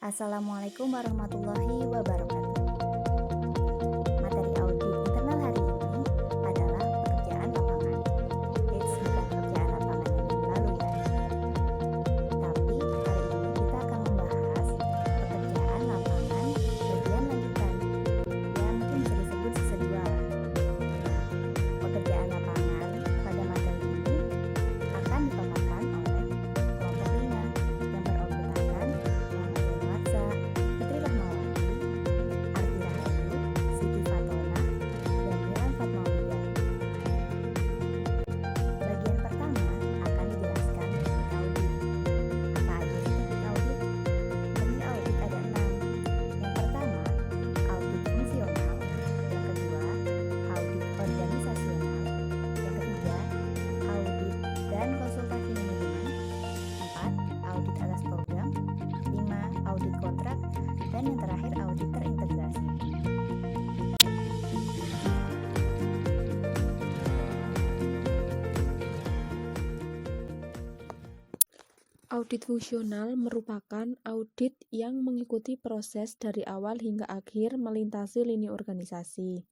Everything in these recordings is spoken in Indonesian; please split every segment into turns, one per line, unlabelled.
Assalamualaikum warahmatullahi wabarakatuh. Materi audit internal hari ini adalah pekerjaan lapangan. Eits, bukan pekerjaan lapangan yang lalu ya. Tapi hari ini kita akan membahas pekerjaan lapangan bagian lanjutan. Ya mungkin bisa disebut sisa 2 lah. Pekerjaan lapangan pada materi ini akan dipaparkan oleh kelompok 5 yang beranggotakan Muhammad Warsa, Fitri Rahmawati, Arti Rahayu, Siti Fatona, dan Milan Fatmawida. Bagian pertama akan dijelaskan teknik audit. Apa aja sih teknik audit? Teknik audit ada 6. Yang pertama, audit fungsional. Yang kedua, audit organisasional. Yang ketiga, audit dan konsultasi manajemen. 4, audit atas program. 5, audit kontrak. Dan yang terakhir, audit terintegrasi.
Audit fungsional merupakan audit yang mengikuti proses dari awal hingga akhir melintasi lini organisasi.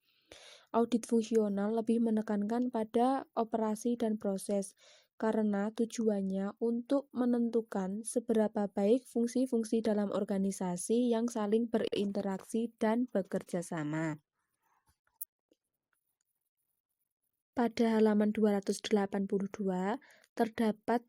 Audit fungsional lebih menekankan pada operasi dan proses, karena tujuannya untuk menentukan seberapa baik fungsi-fungsi dalam organisasi yang saling berinteraksi dan bekerja sama. Pada halaman 282 terdapat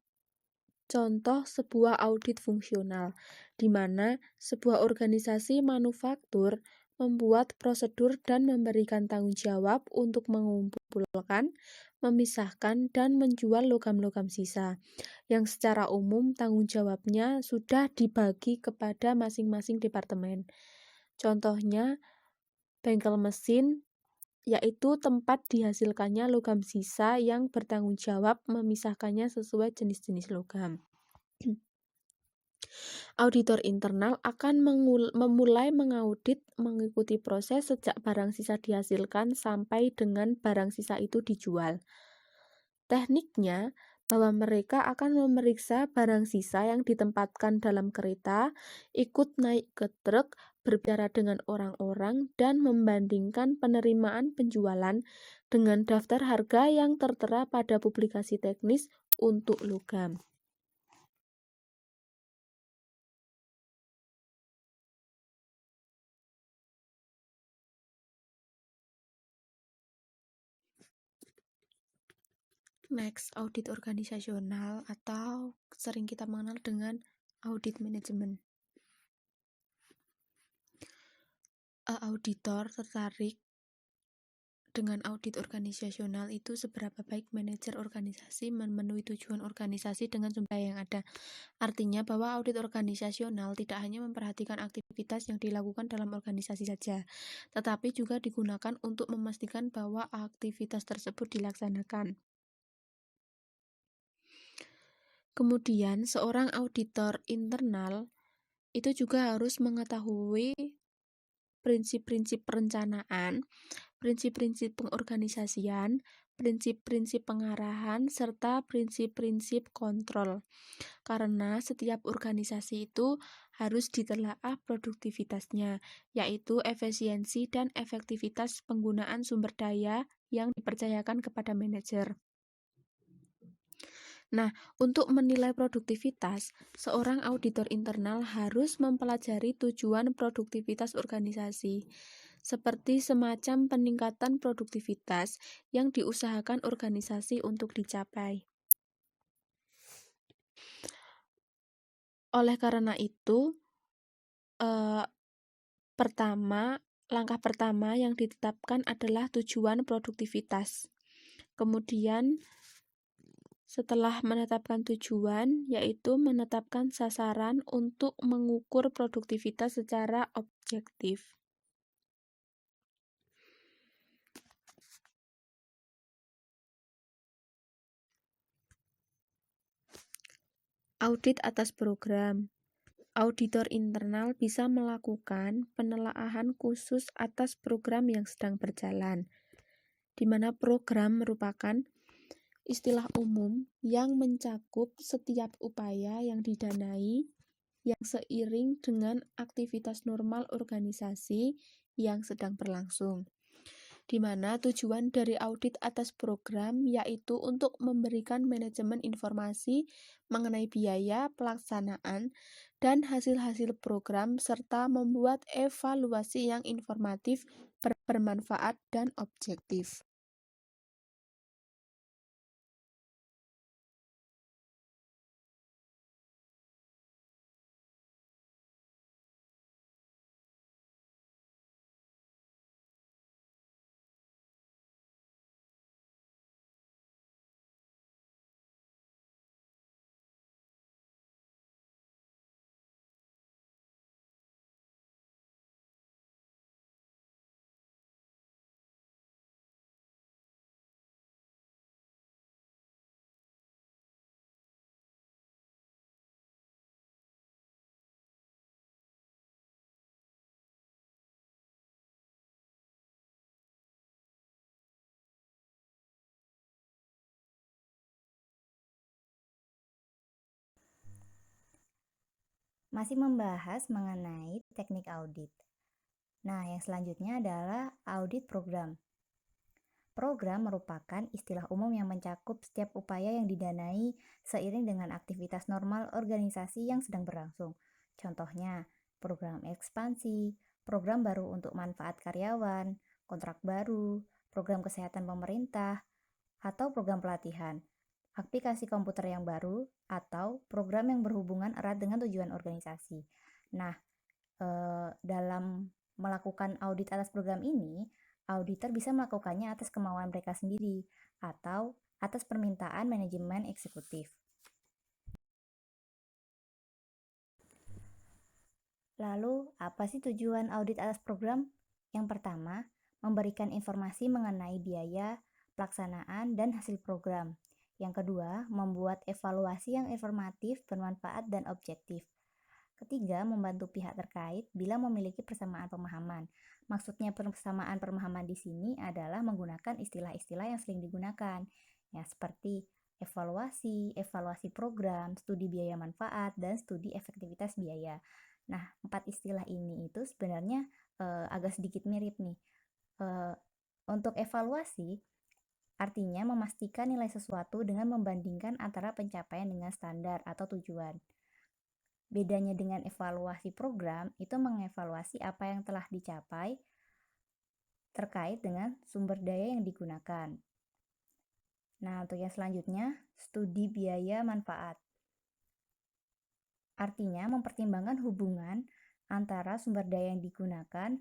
contoh sebuah audit fungsional, di mana sebuah organisasi manufaktur membuat prosedur dan memberikan tanggung jawab untuk mengumpulkan, memisahkan, dan menjual logam-logam sisa, yang secara umum tanggung jawabnya sudah dibagi kepada masing-masing departemen. Contohnya, bengkel mesin, yaitu tempat dihasilkannya logam sisa yang bertanggung jawab memisahkannya sesuai jenis-jenis logam. Auditor internal akan memulai mengaudit mengikuti proses sejak barang sisa dihasilkan sampai dengan barang sisa itu dijual. Tekniknya, bahwa mereka akan memeriksa barang sisa yang ditempatkan dalam kereta, ikut naik ke truk, berbicara dengan orang-orang, dan membandingkan penerimaan penjualan dengan daftar harga yang tertera pada publikasi teknis untuk logam. Next, audit organisasional atau sering kita mengenal dengan audit manajemen. Auditor tertarik dengan audit organisasional itu seberapa baik manajer organisasi memenuhi tujuan organisasi dengan sumber daya yang ada. Artinya bahwa audit organisasional tidak hanya memperhatikan aktivitas yang dilakukan dalam organisasi saja, tetapi juga digunakan untuk memastikan bahwa aktivitas tersebut dilaksanakan. Kemudian, seorang auditor internal itu juga harus mengetahui prinsip-prinsip perencanaan, prinsip-prinsip pengorganisasian, prinsip-prinsip pengarahan, serta prinsip-prinsip kontrol. Karena setiap organisasi itu harus ditelaah produktivitasnya, yaitu efisiensi dan efektivitas penggunaan sumber daya yang dipercayakan kepada manajer. Nah, untuk menilai produktivitas, seorang auditor internal harus mempelajari tujuan produktivitas organisasi, seperti semacam peningkatan produktivitas yang diusahakan organisasi untuk dicapai. Oleh karena itu, langkah pertama yang ditetapkan adalah tujuan produktivitas. Kemudian, setelah menetapkan tujuan, yaitu menetapkan sasaran untuk mengukur produktivitas secara objektif. Audit atas program. Auditor internal bisa melakukan penelaahan khusus atas program yang sedang berjalan, di mana program merupakan istilah umum yang mencakup setiap upaya yang didanai yang seiring dengan aktivitas normal organisasi yang sedang berlangsung, di mana tujuan dari audit atas program yaitu untuk memberikan manajemen informasi mengenai biaya, pelaksanaan, dan hasil-hasil program, serta membuat evaluasi yang informatif, bermanfaat, dan objektif.
Masih membahas mengenai teknik audit. Nah, yang selanjutnya adalah audit program. Program merupakan istilah umum yang mencakup setiap upaya yang didanai seiring dengan aktivitas normal organisasi yang sedang berlangsung. Contohnya, program ekspansi, program baru untuk manfaat karyawan, kontrak baru, program kesehatan pemerintah, atau program pelatihan, aplikasi komputer yang baru, atau program yang berhubungan erat dengan tujuan organisasi. Nah, dalam melakukan audit atas program ini, auditor bisa melakukannya atas kemauan mereka sendiri atau atas permintaan manajemen eksekutif. Lalu, apa sih tujuan audit atas program? Yang pertama, memberikan informasi mengenai biaya, pelaksanaan, dan hasil program. Yang kedua, membuat evaluasi yang informatif, bermanfaat, dan objektif. Ketiga, membantu pihak terkait bila memiliki persamaan pemahaman. Maksudnya persamaan pemahaman di sini adalah menggunakan istilah-istilah yang sering digunakan, ya seperti evaluasi, evaluasi program, studi biaya manfaat, dan studi efektivitas biaya. Nah, 4 istilah ini itu sebenarnya agak sedikit mirip nih. Untuk evaluasi, artinya memastikan nilai sesuatu dengan membandingkan antara pencapaian dengan standar atau tujuan. Bedanya dengan evaluasi program, itu mengevaluasi apa yang telah dicapai terkait dengan sumber daya yang digunakan. Nah, untuk yang selanjutnya, studi biaya manfaat. Artinya mempertimbangkan hubungan antara sumber daya yang digunakan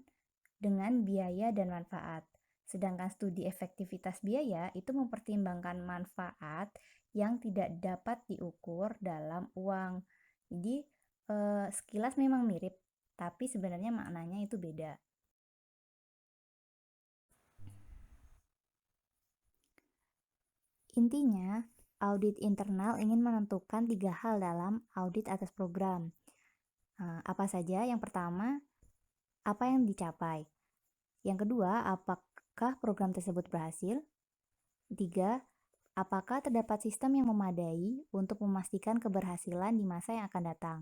dengan biaya dan manfaat. Sedangkan studi efektivitas biaya itu mempertimbangkan manfaat yang tidak dapat diukur dalam uang. Jadi sekilas memang mirip, tapi sebenarnya maknanya itu beda. Intinya, audit internal ingin menentukan 3 hal dalam audit atas program. Apa saja? Yang pertama, apa yang dicapai? Yang kedua, apakah program tersebut berhasil? Ketiga, apakah terdapat sistem yang memadai untuk memastikan keberhasilan di masa yang akan datang?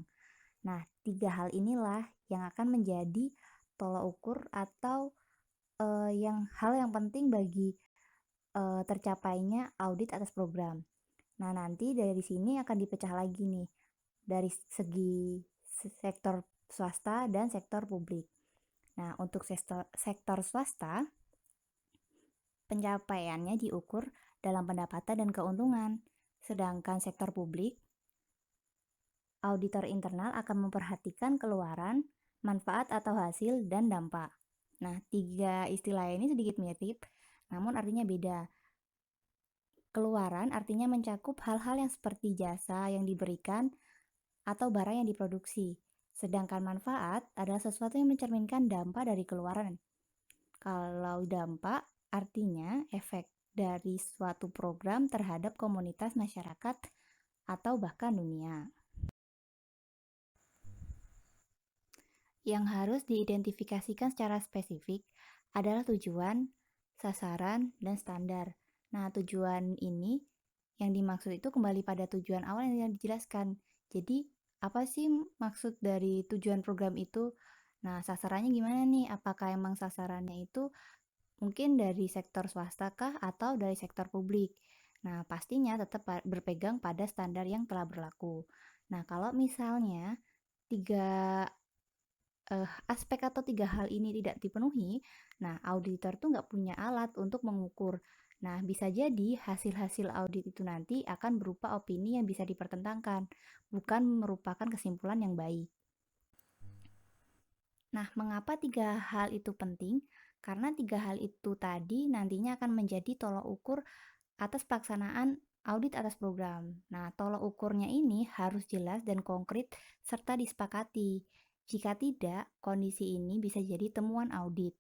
Nah, 3 hal inilah yang akan menjadi tolak ukur atau hal yang penting bagi tercapainya audit atas program. Nah, nanti dari sini akan dipecah lagi nih dari segi sektor swasta dan sektor publik. Nah, untuk sektor swasta, pencapaiannya diukur dalam pendapatan dan keuntungan. Sedangkan sektor publik, auditor internal akan memperhatikan keluaran, manfaat atau hasil, dan dampak. Nah, 3 istilah ini sedikit mirip, namun artinya beda. Keluaran artinya mencakup hal-hal yang seperti jasa yang diberikan atau barang yang diproduksi. Sedangkan manfaat adalah sesuatu yang mencerminkan dampak dari keluaran. Kalau dampak artinya efek dari suatu program terhadap komunitas masyarakat atau bahkan dunia. Yang harus diidentifikasikan secara spesifik adalah tujuan, sasaran, dan standar. Nah, tujuan ini yang dimaksud itu kembali pada tujuan awal yang dijelaskan. Jadi, apa sih maksud dari tujuan program itu? Nah, sasarannya gimana nih? Apakah emang sasarannya itu mungkin dari sektor swasta kah atau dari sektor publik? Nah, pastinya tetap berpegang pada standar yang telah berlaku. Nah, kalau misalnya tiga aspek atau tiga hal ini tidak dipenuhi, nah auditor tuh nggak punya alat untuk mengukur. Nah, bisa jadi hasil-hasil audit itu nanti akan berupa opini yang bisa dipertentangkan, bukan merupakan kesimpulan yang baik. Nah, mengapa tiga hal itu penting? Karena tiga hal itu tadi nantinya akan menjadi tolok ukur atas pelaksanaan audit atas program. Nah, tolok ukurnya ini harus jelas dan konkret serta disepakati. Jika tidak, kondisi ini bisa jadi temuan audit.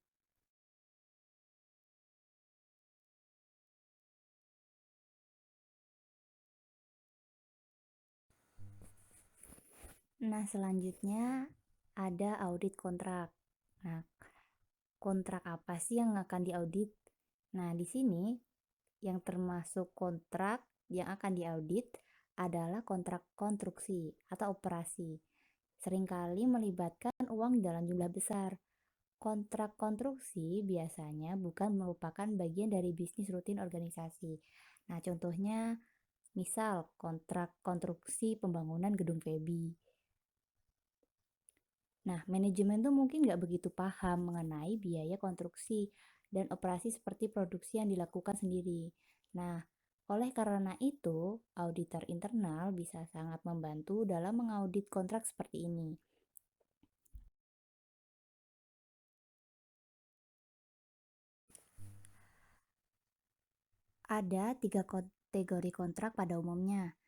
Nah, selanjutnya ada audit kontrak. Nah, kontrak apa sih yang akan diaudit? Nah, di sini yang termasuk kontrak yang akan diaudit adalah kontrak konstruksi atau operasi. Seringkali melibatkan uang dalam jumlah besar. Kontrak konstruksi biasanya bukan merupakan bagian dari bisnis rutin organisasi. Nah, contohnya misal kontrak konstruksi pembangunan gedung Febi. Nah, manajemen tuh mungkin nggak begitu paham mengenai biaya konstruksi dan operasi seperti produksi yang dilakukan sendiri. Nah, oleh karena itu, auditor internal bisa sangat membantu dalam mengaudit kontrak seperti ini. Ada tiga kategori kontrak pada umumnya.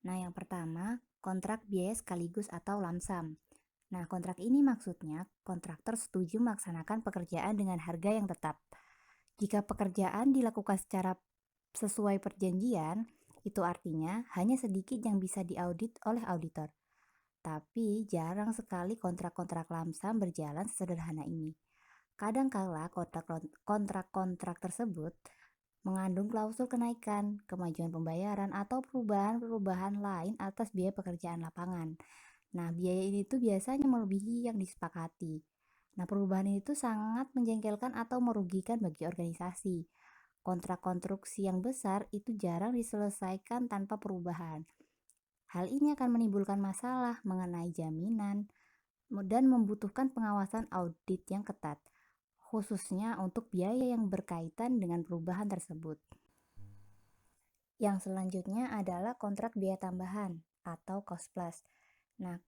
Nah, yang pertama, kontrak biaya sekaligus atau lamsam. Nah, kontrak ini maksudnya kontraktor setuju melaksanakan pekerjaan dengan harga yang tetap. Jika pekerjaan dilakukan secara sesuai perjanjian, itu artinya hanya sedikit yang bisa diaudit oleh auditor. Tapi jarang sekali kontrak-kontrak lamsam berjalan sesederhana ini. Kadangkala kontrak-kontrak tersebut mengandung klausul kenaikan, kemajuan pembayaran, atau perubahan-perubahan lain atas biaya pekerjaan lapangan. Nah, biaya ini tuh biasanya melebihi yang disepakati. Nah, perubahan itu sangat menjengkelkan atau merugikan bagi organisasi. Kontrak konstruksi yang besar itu jarang diselesaikan tanpa perubahan. Hal ini akan menimbulkan masalah mengenai jaminan dan membutuhkan pengawasan audit yang ketat, khususnya untuk biaya yang berkaitan dengan perubahan tersebut. Yang selanjutnya adalah kontrak biaya tambahan atau cost plus. Nah,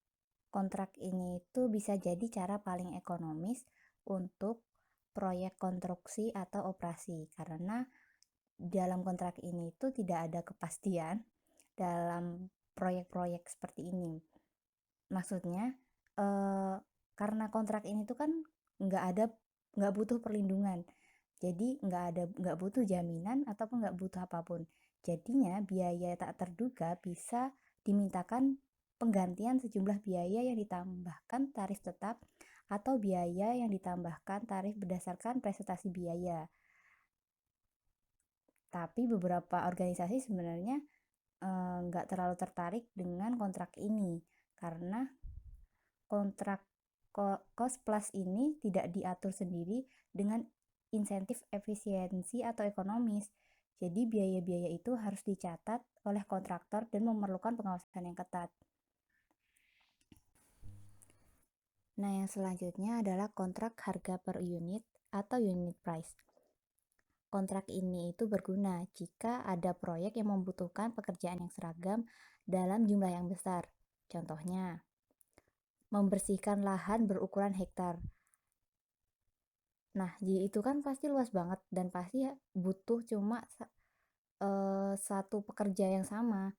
kontrak ini itu bisa jadi cara paling ekonomis untuk proyek konstruksi atau operasi karena dalam kontrak ini itu tidak ada kepastian dalam proyek-proyek seperti ini. Maksudnya karena kontrak ini tuh kan nggak butuh perlindungan, jadi nggak butuh jaminan ataupun nggak butuh apapun. Jadinya biaya tak terduga bisa dimintakan penggantian sejumlah biaya yang ditambahkan tarif tetap atau biaya yang ditambahkan tarif berdasarkan presentasi biaya. Tapi beberapa organisasi sebenarnya nggak terlalu tertarik dengan kontrak ini karena kontrak cost plus ini tidak diatur sendiri dengan insentif efisiensi atau ekonomis. Jadi biaya-biaya itu harus dicatat oleh kontraktor dan memerlukan pengawasan yang ketat. Nah, yang selanjutnya adalah kontrak harga per unit atau unit price. Kontrak ini itu berguna jika ada proyek yang membutuhkan pekerjaan yang seragam dalam jumlah yang besar. Contohnya, membersihkan lahan berukuran hektar. Nah, jadi itu kan pasti luas banget dan pasti butuh cuma satu pekerja yang sama.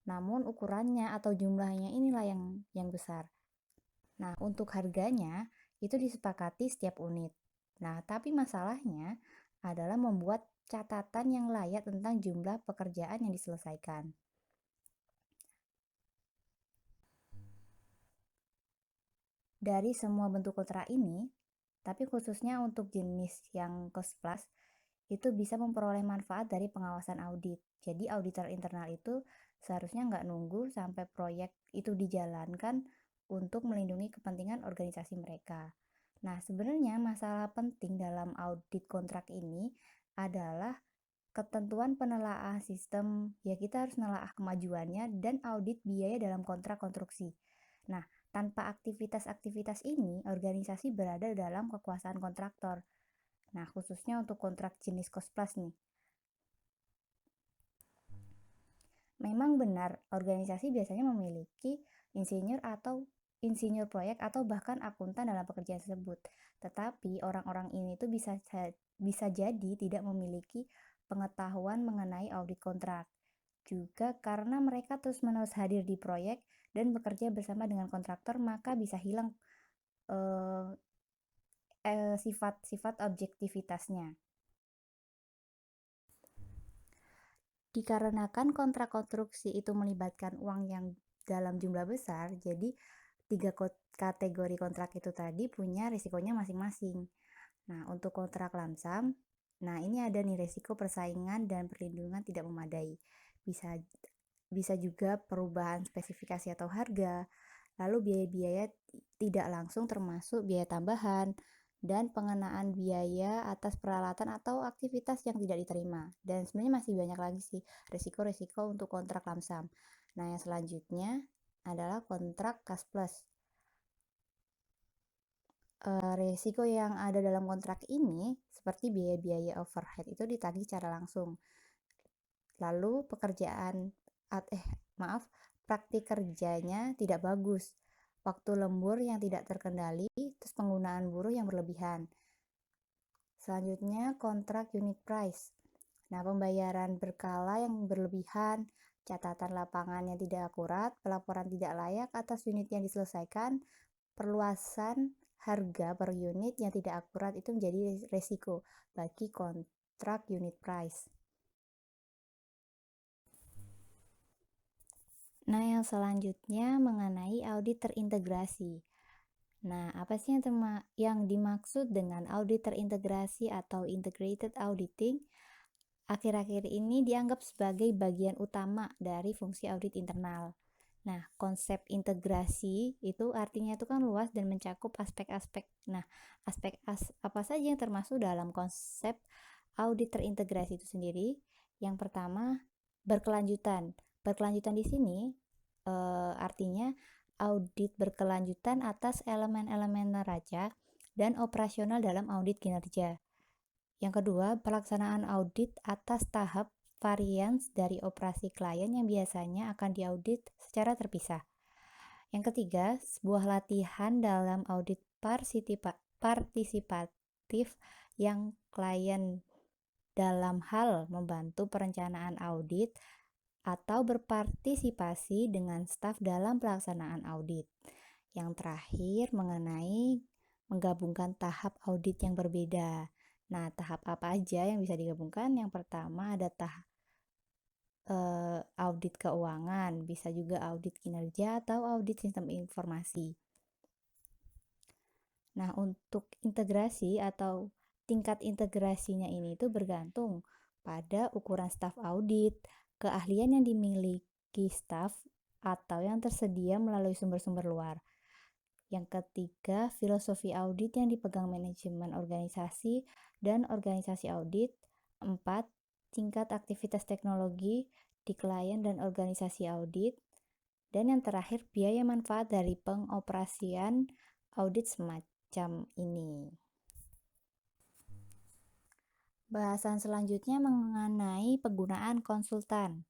Namun ukurannya atau jumlahnya inilah yang besar. Nah, untuk harganya itu disepakati setiap unit. Nah, tapi masalahnya adalah membuat catatan yang layak tentang jumlah pekerjaan yang diselesaikan. Dari semua bentuk kontrak ini, tapi khususnya untuk jenis yang cost plus, itu bisa memperoleh manfaat dari pengawasan audit. Jadi auditor internal itu seharusnya nggak nunggu sampai proyek itu dijalankan untuk melindungi kepentingan organisasi mereka. Nah, sebenarnya masalah penting dalam audit kontrak ini adalah ketentuan penelaah sistem. Ya, kita harus menelaah kemajuannya dan audit biaya dalam kontrak konstruksi. Nah, tanpa aktivitas-aktivitas ini, organisasi berada dalam kekuasaan kontraktor. Nah, khususnya untuk kontrak jenis cost plus nih. Memang benar, organisasi biasanya memiliki insinyur atau insinyur proyek atau bahkan akuntan dalam pekerjaan tersebut. Tetapi orang-orang ini tuh bisa jadi tidak memiliki pengetahuan mengenai audit kontrak. Juga karena mereka terus-menerus hadir di proyek dan bekerja bersama dengan kontraktor, maka bisa hilang sifat-sifat objektivitasnya. Dikarenakan kontrak konstruksi itu melibatkan uang yang dalam jumlah besar, jadi 3 kategori kontrak itu tadi punya risikonya masing-masing. Nah, untuk kontrak lamsam, nah ini ada nih risiko persaingan dan perlindungan tidak memadai. Bisa bisa juga perubahan spesifikasi atau harga, lalu biaya-biaya tidak langsung termasuk biaya tambahan, dan pengenaan biaya atas peralatan atau aktivitas yang tidak diterima. Dan sebenarnya masih banyak lagi sih risiko-risiko untuk kontrak lamsam. Nah, yang selanjutnya adalah kontrak cost plus. Risiko yang ada dalam kontrak ini seperti biaya-biaya overhead itu ditagih secara langsung. Lalu praktik kerjanya tidak bagus, waktu lembur yang tidak terkendali, terus penggunaan buruh yang berlebihan. Selanjutnya kontrak unit price. Nah, pembayaran berkala yang berlebihan, catatan lapangan yang tidak akurat, pelaporan tidak layak atas unit yang diselesaikan, perluasan harga per unit yang tidak akurat itu menjadi resiko bagi kontrak unit price. Nah, yang selanjutnya mengenai audit terintegrasi. Nah, apa sih yang dimaksud dengan audit terintegrasi atau integrated auditing? Akhir-akhir ini dianggap sebagai bagian utama dari fungsi audit internal. Nah, konsep integrasi itu artinya itu kan luas dan mencakup aspek-aspek. Nah, apa saja yang termasuk dalam konsep audit terintegrasi itu sendiri? Yang pertama, berkelanjutan. Berkelanjutan di sini artinya audit berkelanjutan atas elemen-elemen neraca dan operasional dalam audit kinerja. Yang kedua, pelaksanaan audit atas tahap varians dari operasi klien yang biasanya akan diaudit secara terpisah. Yang ketiga, sebuah latihan dalam audit partisipatif yang klien dalam hal membantu perencanaan audit atau berpartisipasi dengan staf dalam pelaksanaan audit. Yang terakhir mengenai menggabungkan tahap audit yang berbeda. Nah, tahap apa aja yang bisa digabungkan? Yang pertama ada tahap audit keuangan, bisa juga audit kinerja atau audit sistem informasi. Nah, untuk integrasi atau tingkat integrasinya ini itu bergantung pada ukuran staf audit, keahlian yang dimiliki staf, atau yang tersedia melalui sumber-sumber luar. Yang ketiga, filosofi audit yang dipegang manajemen organisasi dan organisasi audit. 4. Tingkat aktivitas teknologi di klien dan organisasi audit. Dan yang terakhir, biaya manfaat dari pengoperasian audit semacam ini. Bahasan selanjutnya mengenai penggunaan konsultan.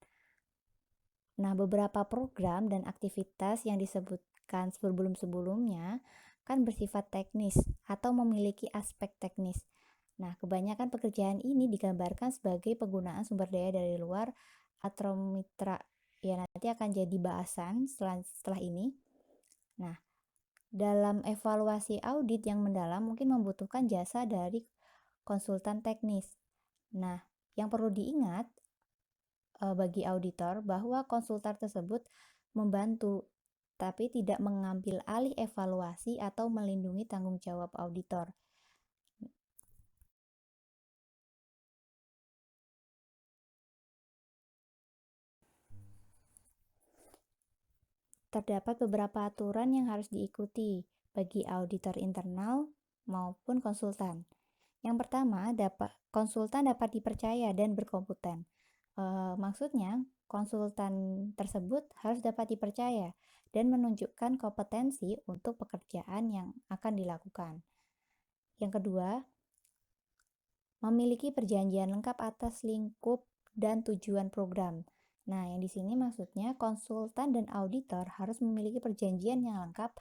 Nah, beberapa program dan aktivitas yang disebutkan sebelum-sebelumnya kan bersifat teknis atau memiliki aspek teknis. Nah, kebanyakan pekerjaan ini digambarkan sebagai penggunaan sumber daya dari luar atau mitra. Ya, nanti akan jadi bahasan setelah ini. Nah, dalam evaluasi audit yang mendalam mungkin membutuhkan jasa dari konsultan teknis. Nah, yang perlu diingat bagi auditor bahwa konsultan tersebut membantu tapi tidak mengambil alih evaluasi atau melindungi tanggung jawab auditor. terdapat beberapa aturan yang harus diikuti bagi auditor internal maupun konsultan. Yang pertama, konsultan dapat dipercaya dan berkompeten. Maksudnya, konsultan tersebut harus dapat dipercaya dan menunjukkan kompetensi untuk pekerjaan yang akan dilakukan. Yang kedua, memiliki perjanjian lengkap atas lingkup dan tujuan program. Nah, yang di sini maksudnya konsultan dan auditor harus memiliki perjanjian yang lengkap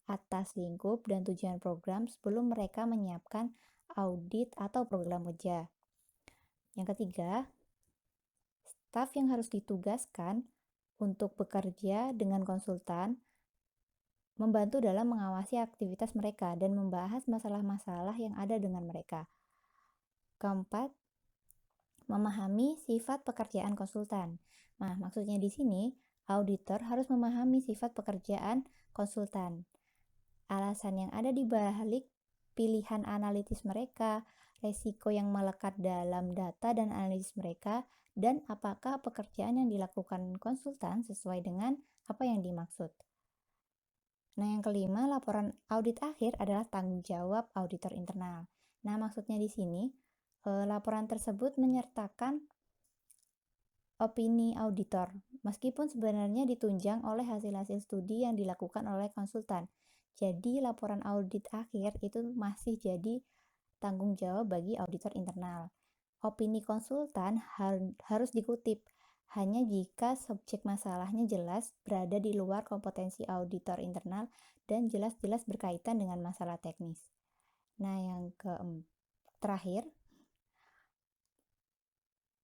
atas lingkup dan tujuan program sebelum mereka menyiapkan audit atau program kerja. Yang ketiga, staf yang harus ditugaskan untuk bekerja dengan konsultan membantu dalam mengawasi aktivitas mereka dan membahas masalah-masalah yang ada dengan mereka. Keempat, memahami sifat pekerjaan konsultan. Nah, maksudnya di sini, auditor harus memahami sifat pekerjaan konsultan. Alasan yang ada di balik pilihan analitis mereka, resiko yang melekat dalam data dan analisis mereka, dan apakah pekerjaan yang dilakukan konsultan sesuai dengan apa yang dimaksud. Nah, yang kelima, laporan audit akhir adalah tanggung jawab auditor internal. Nah, maksudnya di sini, laporan tersebut menyertakan opini auditor, meskipun sebenarnya ditunjang oleh hasil-hasil studi yang dilakukan oleh konsultan. Jadi, laporan audit akhir itu masih jadi tanggung jawab bagi auditor internal. Opini konsultan harus dikutip hanya jika subjek masalahnya jelas berada di luar kompetensi auditor internal dan jelas-jelas berkaitan dengan masalah teknis. Nah, yang terakhir,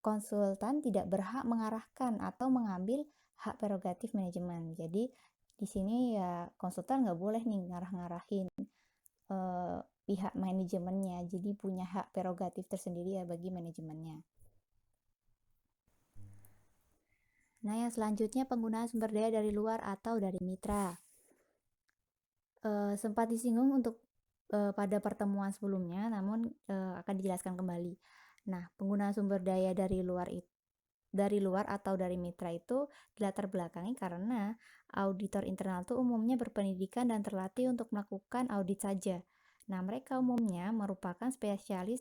konsultan tidak berhak mengarahkan atau mengambil hak prerogatif manajemen. Jadi di sini ya konsultan nggak boleh nih ngarah-ngarahin pihak manajemennya. Jadi punya hak prerogatif tersendiri ya bagi manajemennya. Nah, yang selanjutnya penggunaan sumber daya dari luar atau dari mitra. Sempat disinggung untuk pada pertemuan sebelumnya, namun akan dijelaskan kembali. Nah, penggunaan sumber daya dari luar atau dari mitra itu dilatar belakangi karena auditor internal itu umumnya berpendidikan dan terlatih untuk melakukan audit saja. Nah, mereka umumnya merupakan spesialis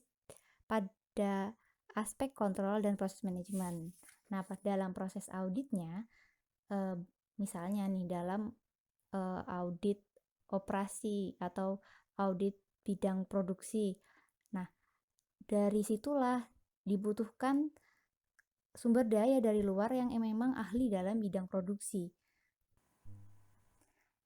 pada aspek kontrol dan proses manajemen. Nah, dalam proses auditnya, misalnya nih dalam audit operasi atau audit bidang produksi. Nah, dari situlah dibutuhkan sumber daya dari luar yang memang ahli dalam bidang produksi.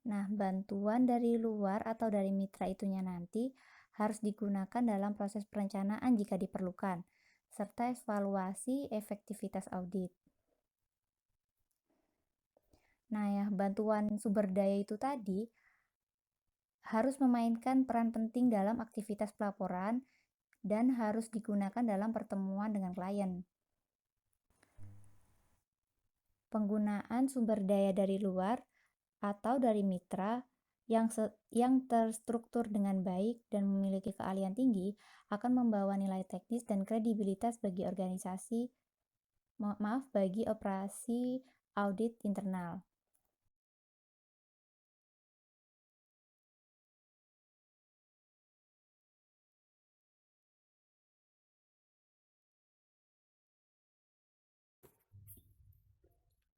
Nah, bantuan dari luar atau dari mitra itunya nanti harus digunakan dalam proses perencanaan jika diperlukan, serta evaluasi efektivitas audit. Nah, ya, bantuan sumber daya itu tadi harus memainkan peran penting dalam aktivitas pelaporan dan harus digunakan dalam pertemuan dengan klien. Penggunaan sumber daya dari luar atau dari mitra yang terstruktur dengan baik dan memiliki keahlian tinggi akan membawa nilai teknis dan kredibilitas bagi bagi operasi audit internal.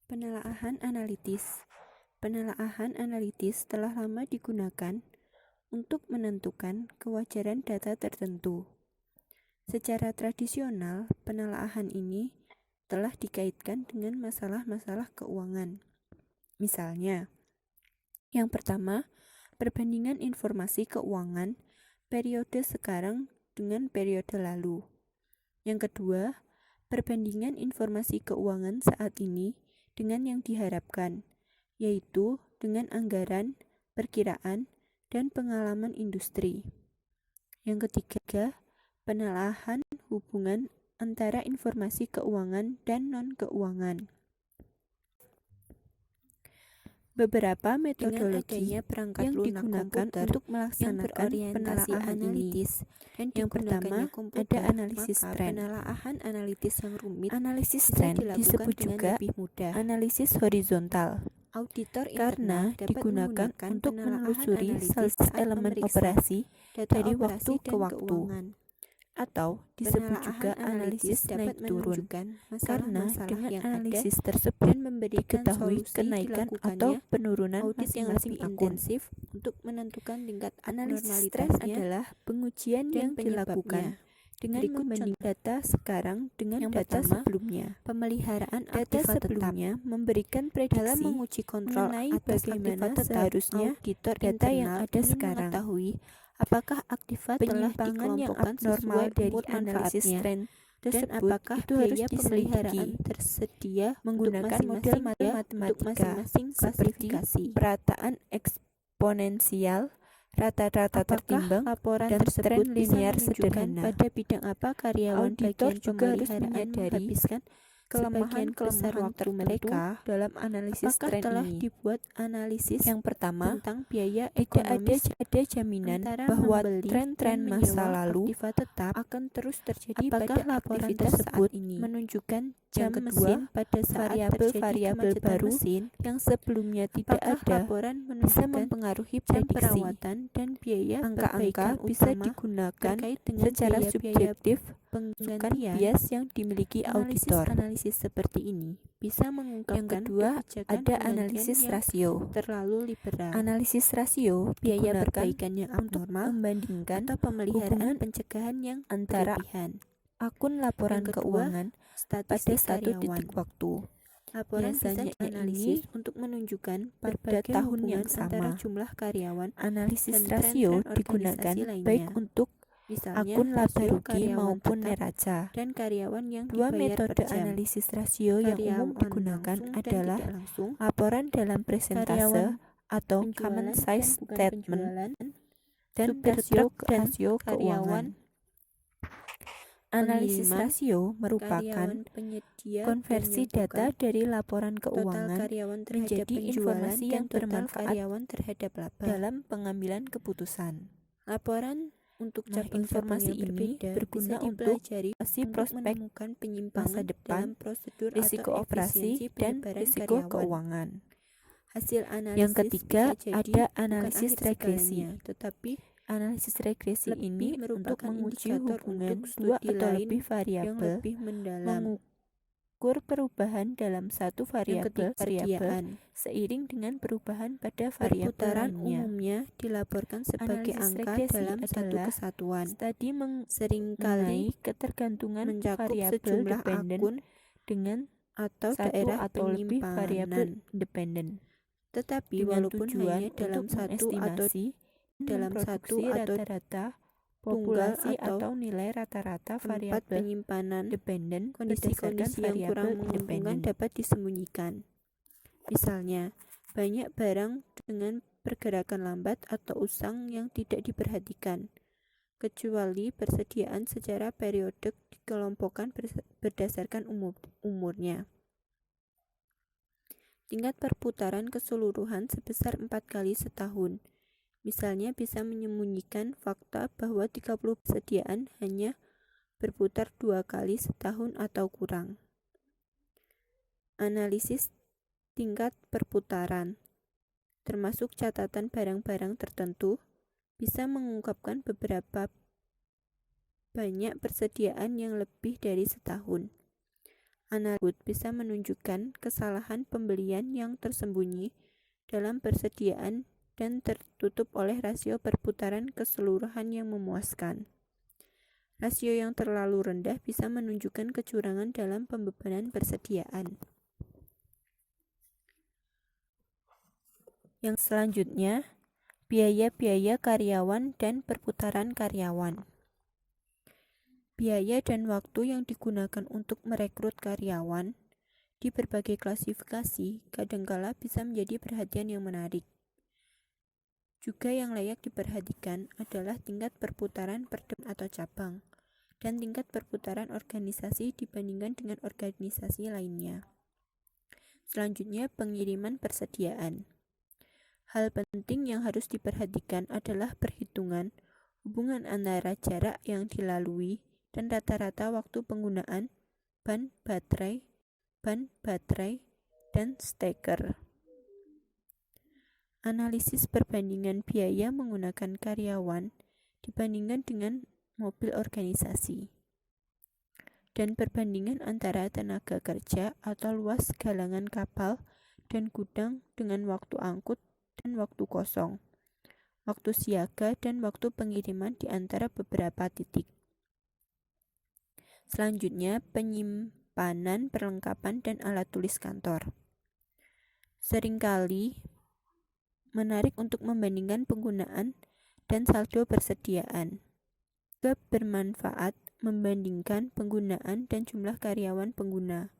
Penelaahan analitis. Penelaahan analitis telah lama digunakan untuk menentukan kewajaran data tertentu. Secara tradisional, penelaahan ini telah dikaitkan dengan masalah-masalah keuangan. Misalnya, yang pertama, perbandingan informasi keuangan periode sekarang dengan periode lalu. Yang kedua, perbandingan informasi keuangan saat ini dengan yang diharapkan, yaitu dengan anggaran, perkiraan, dan pengalaman industri. Yang ketiga, penelaahan hubungan antara informasi keuangan dan non-keuangan. Beberapa metodologi perangkat yang digunakan untuk melaksanakan penelaahan analitis. Yang pertama, ada analisis tren. Penelaahan analitis yang rumit, analisis tren disebut juga analisis horizontal. Auditor
karena
internal dapat
digunakan
menggunakan
untuk
penelaahan
menelusuri
analitis
salah
saat
elemen
memeriksa
operasi
data
dari
operasi
waktu ke
dan
waktu,
keuangan.
atau disebut
Penelaahan
juga analisis
dapat
naik turun,
menunjukkan
karena
masalah-masalah
dengan
yang ada
analisis
dan
tersebut
memberikan
diketahui
solusi.
kenaikan atau
Dilakukannya
penurunan
audit yang
masing-masing
lebih
akun.
intensif untuk menentukan tingkat
Analisis tren
abnormalitasnya
adalah pengujian
dan
yang dilakukan
penyebabnya.
dengan
Berikut
membandingkan data sekarang dengan
Yang
data
pertama,
sebelumnya.
pemeliharaan
Data
aktiva tetap.
sebelumnya memberikan
Dalam
prediksi
menguji kontrol
mengenai
atas
bagaimana
aktiva tetap,
seharusnya
auditor
data yang
internal
ada
ingin
sekarang.
mengetahui apakah aktiva telah
Penyimpangan yang
dikelompokkan
abnormal
sesuai
dari
umur
analisis
manfaatnya
tren
dan
tersebut
apakah
itu harus
biaya pemeliharaan
diselidiki
tersedia
menggunakan
untuk
model
untuk
matematika
masing-masing
seperti
klasifikasi.
perataan eksponensial, rata-rata
Apakah
tertimbang,
laporan
dan
tersebut
tren
bisa
linear
menunjukkan
sederhana.
pada bidang apa karyawan
Auditor
bagian
juga harus
pemeliharaan
menyadari
menghabiskan sebagian besar
kelemahan-kelemahan
waktu
tertentu
mereka?
dalam analisis
Apakah
tren
telah
ini.
dibuat analisis
Yang pertama,
tentang biaya
tidak
ekonomis
ada jaminan
antara
bahwa
membeli
tren-tren
dan
masa
menyewa
lalu
aktiva tetap?
akan terus terjadi
Apakah
pada
laporan
aktivitas
tersebut
saat ini.
menunjukkan
Yang
jam
kedua,
mesin pada saat terjadi
variabel-variabel
kemacetan
baru
mesin?
yang sebelumnya tidak
Apakah
ada
laporan
bisa
menunjukkan
mempengaruhi
jam
prediksi.
perawatan dan biaya
Angka-angka
perbaikan
bisa
utama
digunakan
terkait dengan
secara
biaya-biaya
subjektif bukan
penggantian?
bias yang dimiliki auditor.
Analisis seperti ini bisa
Yang
mengungkapkan
kedua,
kebijakan
ada
penggantian
analisis
yang
rasio.
terlalu liberal,
Analisis rasio
biaya
digunakan
perbaikan yang
untuk
abnormal,
membandingkan
atau pemeliharaan
hubungan
pencegahan yang
antara
berlebihan.
akun laporan
Yang kedua,
keuangan pada
statistik
satu
karyawan.
titik waktu.
Laporan
Biasanya
bisa dianalisis untuk menunjukkan berbagai
tahun
hubungan
yang sama.
antara jumlah karyawan
Analisis
dan
rasio
tren-tren
digunakan
organisasi
baik
lainnya.
untuk
Misalnya,
akun laba
rasio
rugi
karyawan
maupun
tetap
neraca.
dan karyawan yang
Dua
dibayar
metode
per jam.
analisis rasio yang umum
Karyawan
digunakan
langsung dan
adalah
tidak langsung,
laporan dalam presentase
karyawan
atau
penjualan
common
dan
size
bukan
statement,
penjualan,
dan
subtrak dan
rasio
karyawan
keuangan. Analisis
pengiriman,
rasio merupakan
karyawan penyedia
konversi
dan
data
pemasukan,
dari laporan
total
keuangan
karyawan terhadap
menjadi
penjualan
informasi
dan
yang
total
bermanfaat
karyawan terhadap laba.
dalam pengambilan keputusan.
Laporan untuk cabang-cabang
informasi
yang
ini
berbeda
berguna
bisa
untuk
dipelajari
si
untuk
prospek
menemukan penyimpangan
masa depan,
dalam prosedur
risiko
atau
operasi,
efisiensi
dan
penyebaran
risiko
karyawan.
keuangan.
Hasil analisis
Yang ketiga,
bisa jadi
ada
bukan
analisis
akhir
regresi.
segalanya, tetapi
Analisis regresi
lebih
ini untuk
merupakan
menguji
indikator
hubungan
untuk
dua
studi
atau
lain
lebih
yang
variabel,
lebih mendalam.
mengukur perubahan dalam satu
Yang
variabel
ketiga,
seiring dengan perubahan pada variabel
perputaran
lainnya.
umumnya dilaporkan sebagai
Analisis
angka
regresi
dalam satu
adalah
kesatuan.
Studi
Seringkali
mengenai ketergantungan
mencakup
variabel
sejumlah
dependen
akun
dengan
atau
satu
daerah
atau lebih variabel
penyimpanan.
independen,
Tetapi
dengan
walaupun
tujuan
hanya dalam
untuk
satu atau
memproduksi rata-rata
tunggal
populasi
atau
atau nilai rata-rata
tempat
variabel
penyimpanan,
dependen
kondisi-kondisi yang kurang menguntungkan dapat disembunyikan. Misalnya, banyak barang dengan pergerakan lambat atau usang yang tidak diperhatikan, kecuali persediaan secara periodik dikelompokkan berdasarkan umurnya. Tingkat perputaran keseluruhan sebesar 4 kali setahun. Misalnya bisa menyembunyikan fakta bahwa 30 persediaan hanya berputar 2 kali setahun atau kurang. Analisis tingkat perputaran, termasuk catatan barang-barang tertentu, bisa mengungkapkan beberapa banyak persediaan yang lebih dari setahun. Analisis bisa menunjukkan kesalahan pembelian yang tersembunyi dalam persediaan dan tertutup oleh rasio perputaran keseluruhan yang memuaskan. Rasio yang terlalu rendah bisa menunjukkan kecurangan dalam pembebanan persediaan. Yang selanjutnya, biaya-biaya karyawan dan perputaran karyawan. Biaya dan waktu yang digunakan untuk merekrut karyawan di berbagai klasifikasi kadangkala bisa menjadi perhatian yang menarik. Juga yang layak diperhatikan adalah tingkat perputaran per atau cabang, dan tingkat perputaran organisasi dibandingkan dengan organisasi lainnya. Selanjutnya, pengiriman persediaan. Hal penting yang harus diperhatikan adalah perhitungan hubungan antara jarak yang dilalui dan rata-rata waktu penggunaan ban baterai, dan steker. Analisis perbandingan biaya menggunakan karyawan dibandingkan dengan mobil organisasi, dan perbandingan antara tenaga kerja atau luas galangan kapal dan gudang dengan waktu angkut dan waktu kosong, waktu siaga dan waktu pengiriman di antara beberapa titik. Selanjutnya, penyimpanan, perlengkapan, dan alat tulis kantor. Seringkali menarik untuk membandingkan penggunaan dan saldo persediaan. Juga bermanfaat membandingkan penggunaan dan jumlah karyawan pengguna,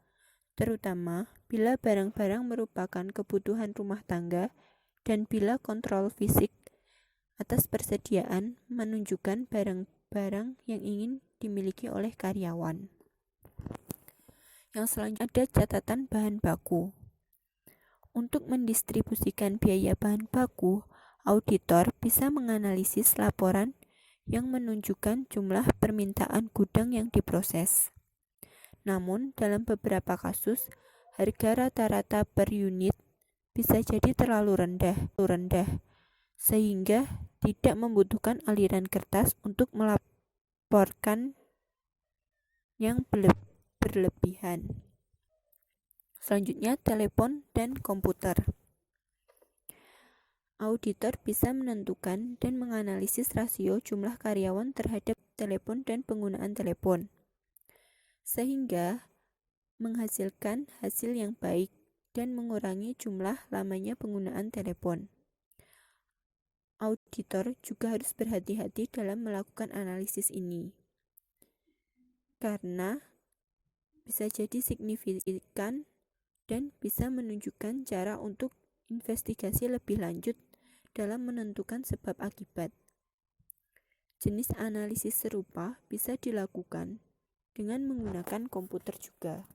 terutama bila barang-barang merupakan kebutuhan rumah tangga dan bila kontrol fisik atas persediaan menunjukkan barang-barang yang ingin dimiliki oleh karyawan. Yang selanjutnya ada catatan bahan baku. Untuk mendistribusikan biaya bahan baku, auditor bisa menganalisis laporan yang menunjukkan jumlah permintaan gudang yang diproses. Namun, dalam beberapa kasus, harga rata-rata per unit bisa jadi terlalu rendah, sehingga tidak membutuhkan aliran kertas untuk melaporkan yang berlebihan. Selanjutnya, telepon dan komputer. Auditor bisa menentukan dan menganalisis rasio jumlah karyawan terhadap telepon dan penggunaan telepon, sehingga menghasilkan hasil yang baik dan mengurangi jumlah lamanya penggunaan telepon. Auditor juga harus berhati-hati dalam melakukan analisis ini, karena bisa jadi signifikan dan bisa menunjukkan cara untuk investigasi lebih lanjut dalam menentukan sebab akibat. Jenis analisis serupa bisa dilakukan dengan menggunakan komputer juga.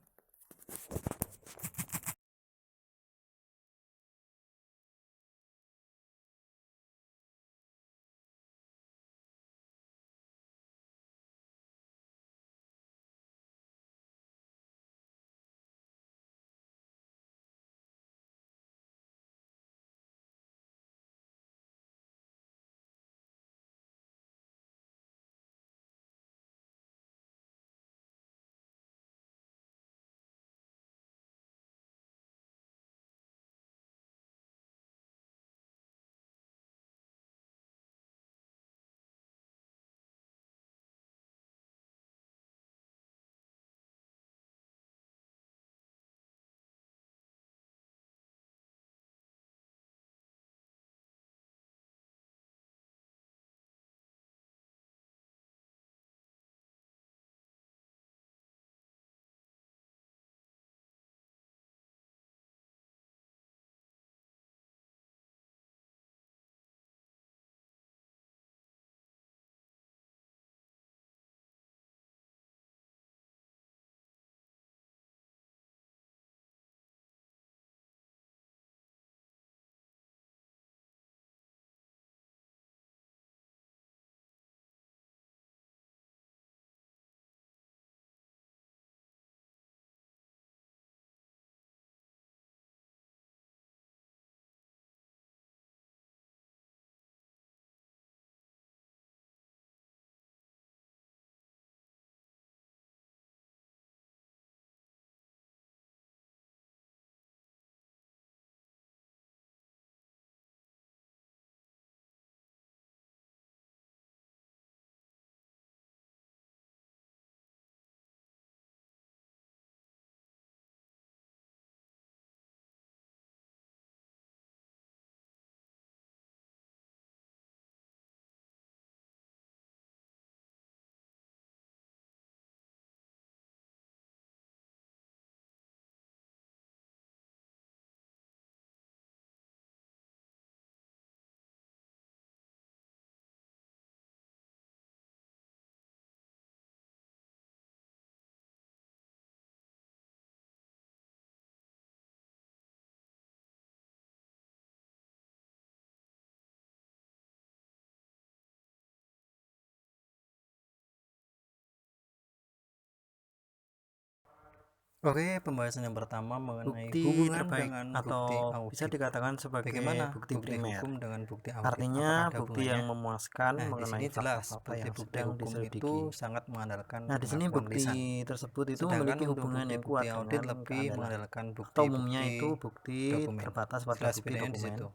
Oke, pembahasan yang pertama mengenai
Bukti
hubungan
terbaik
dengan bukti
atau bisa
audit.
dikatakan sebagai
Bagaimana
bukti
bukti
primer.
hukum dengan bukti audit?
Artinya
Apakah ada
bukti yang
hubungannya?
memuaskan
Nah, di
mengenai
sini jelas
fakta-fakta yang
bukti-bukti
sedang
hukum
diselidiki.
itu sangat mengandalkan
Nah, di sini
pengakuan
bukti
lisan.
tersebut itu
Sedangkan
memiliki
untuk
hubungan yang
bukti-bukti
kuat
audit
dengan
lebih
keandalan.
mengandalkan
Atau umumnya
bukti-bukti
itu bukti
dokumen.
terbatas pada
Jelas
bukti
bedanya di
dokumen.
situ.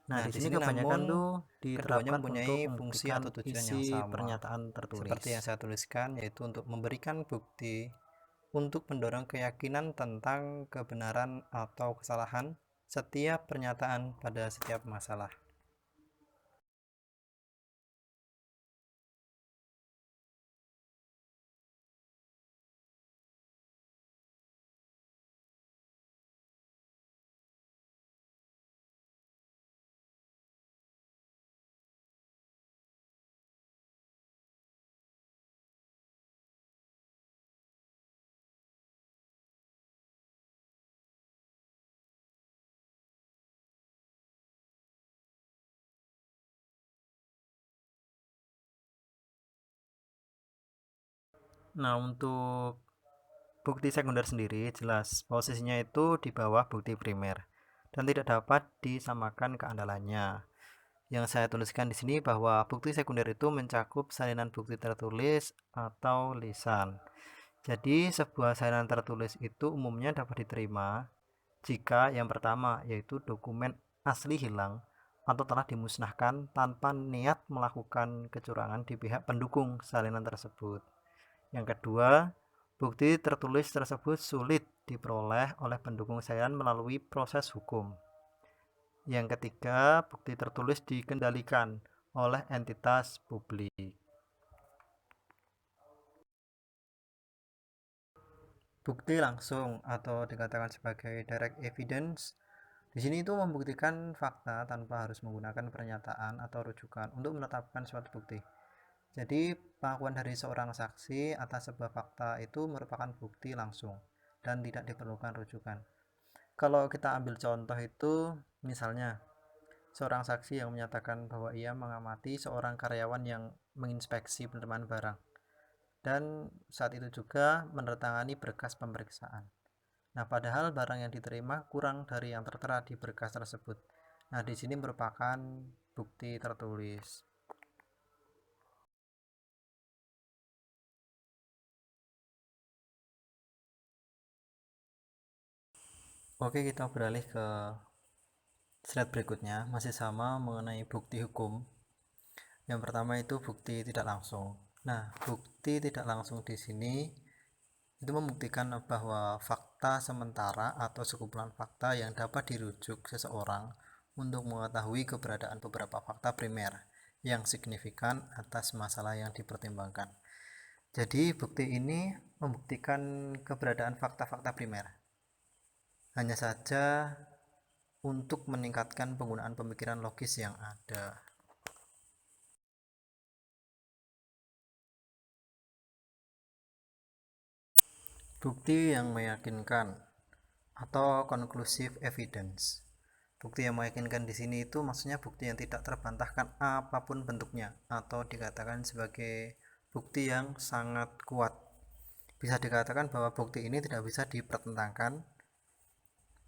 Nah,
Nah,
di
di
sini
sini
kebanyakan
namun
tuh
keduanya
diterapkan untuk
mempunyai fungsi atau
membuktikan
tujuan yang
isi
sama.
pernyataan
Seperti yang
tertulis.
saya tuliskan, yaitu untuk memberikan bukti untuk mendorong keyakinan tentang kebenaran atau kesalahan setiap pernyataan pada setiap masalah.
Nah, untuk bukti sekunder sendiri jelas posisinya itu di bawah bukti primer dan tidak dapat disamakan keandalannya. Yang saya tuliskan di sini bahwa bukti sekunder itu mencakup salinan bukti tertulis atau lisan. Jadi, sebuah salinan tertulis itu umumnya dapat diterima jika yang pertama yaitu dokumen asli hilang atau telah dimusnahkan tanpa niat melakukan kecurangan di pihak pendukung salinan tersebut. Yang kedua, bukti tertulis tersebut sulit diperoleh oleh pendukung salinan melalui proses hukum. Yang ketiga, bukti tertulis dikendalikan oleh entitas publik.
Bukti langsung atau dikatakan sebagai direct evidence di sini itu membuktikan fakta tanpa harus menggunakan pernyataan atau rujukan untuk menetapkan suatu bukti. Jadi, pengakuan dari seorang saksi atas sebuah fakta itu merupakan bukti langsung dan tidak diperlukan rujukan. Kalau kita ambil contoh itu, misalnya seorang saksi yang menyatakan bahwa ia mengamati seorang karyawan yang menginspeksi penerimaan barang dan saat itu juga menandatangani berkas pemeriksaan. Nah, padahal barang yang diterima kurang dari yang tertera di berkas tersebut. Nah, di sini merupakan bukti tertulis. Oke, kita beralih ke slide berikutnya, masih sama mengenai bukti hukum. Yang pertama itu bukti tidak langsung. Nah, bukti tidak langsung di sini itu membuktikan bahwa fakta sementara atau sekumpulan fakta yang dapat dirujuk seseorang untuk mengetahui keberadaan beberapa fakta primer yang signifikan atas masalah yang dipertimbangkan. Jadi, bukti ini membuktikan keberadaan fakta-fakta primer. Hanya saja untuk meningkatkan penggunaan pemikiran logis yang ada. Bukti yang meyakinkan atau conclusive evidence. Bukti yang meyakinkan di sini itu maksudnya bukti yang tidak terbantahkan apapun bentuknya atau dikatakan sebagai bukti yang sangat kuat. Bisa dikatakan bahwa bukti ini tidak bisa dipertentangkan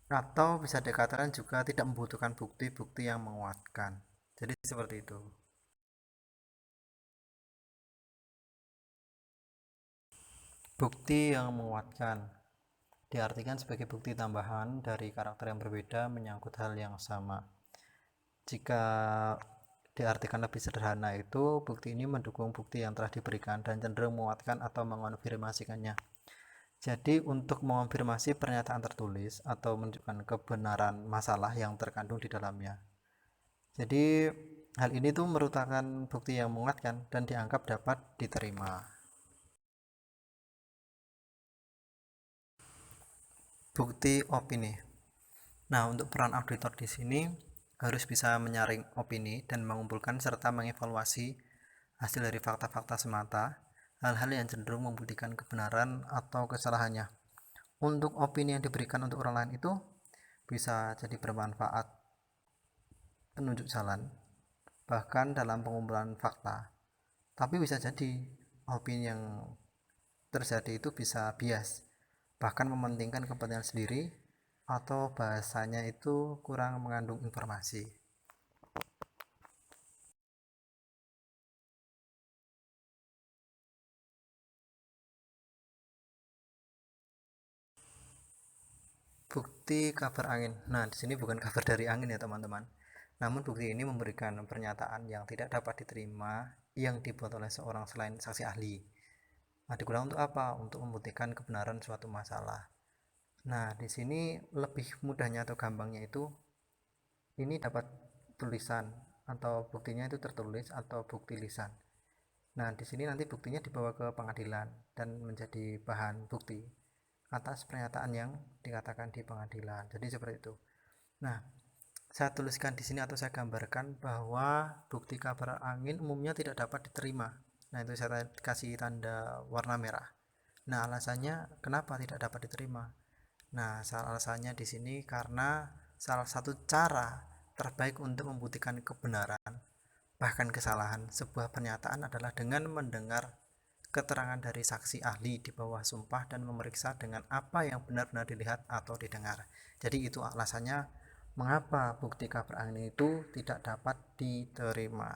atau bisa dikatakan juga tidak membutuhkan bukti-bukti yang menguatkan. Jadi seperti itu. Bukti yang menguatkan diartikan sebagai bukti tambahan dari karakter yang berbeda menyangkut hal yang sama. Jika diartikan lebih sederhana itu, bukti ini mendukung bukti yang telah diberikan dan cenderung menguatkan atau mengonfirmasikannya. Jadi untuk mengonfirmasi pernyataan tertulis atau menunjukkan kebenaran masalah yang terkandung di dalamnya. Jadi hal ini tuh merupakan bukti yang menguatkan dan dianggap dapat diterima. Bukti opini. Nah, untuk peran auditor di sini harus bisa menyaring opini dan mengumpulkan serta mengevaluasi hasil dari fakta-fakta semata, hal-hal yang cenderung membuktikan kebenaran atau kesalahannya. Untuk opini yang diberikan untuk orang lain itu bisa jadi bermanfaat, penunjuk jalan, bahkan dalam pengumpulan fakta. Tapi bisa jadi opini yang terjadi itu bisa bias
bahkan mementingkan kepentingan sendiri, atau bahasanya itu kurang mengandung informasi. Bukti kabar angin. Nah, di sini bukan kabar dari angin ya, teman-teman. Namun bukti ini memberikan pernyataan yang tidak dapat diterima yang dibuat oleh seorang selain saksi ahli. Nah, digunakan untuk apa? Untuk membuktikan kebenaran suatu masalah. Nah, di sini lebih mudahnya atau gampangnya itu ini dapat tulisan atau buktinya itu tertulis atau bukti lisan. Nah, di sini nanti buktinya dibawa ke pengadilan dan menjadi bahan bukti atas pernyataan yang dikatakan di pengadilan. Jadi seperti itu. Nah, saya tuliskan di sini atau saya gambarkan bahwa bukti kabar angin umumnya tidak dapat diterima. Nah, itu saya kasih tanda warna merah. Nah, alasannya kenapa tidak dapat diterima? Nah, alasannya di sini karena salah satu cara terbaik untuk membuktikan kebenaran bahkan kesalahan sebuah pernyataan adalah dengan mendengar keterangan dari saksi ahli di bawah sumpah dan memeriksa dengan apa yang benar-benar dilihat atau didengar. Jadi itu alasannya mengapa bukti kabar angin itu tidak dapat diterima.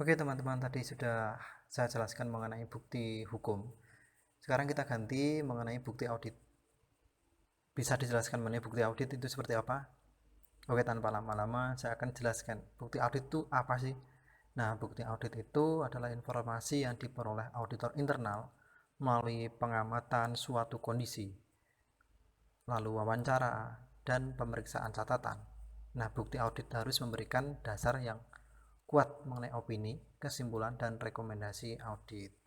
Oke teman-teman, tadi sudah saya jelaskan mengenai bukti hukum. Sekarang kita ganti mengenai bukti audit. Bisa dijelaskan mengenai bukti audit itu seperti apa? Oke, tanpa lama-lama saya akan jelaskan bukti audit itu apa sih. Nah, bukti audit itu adalah informasi yang diperoleh auditor internal melalui pengamatan suatu kondisi, lalu wawancara, dan pemeriksaan catatan. Nah, bukti audit harus memberikan dasar yang kuat mengenai opini, kesimpulan, dan rekomendasi audit.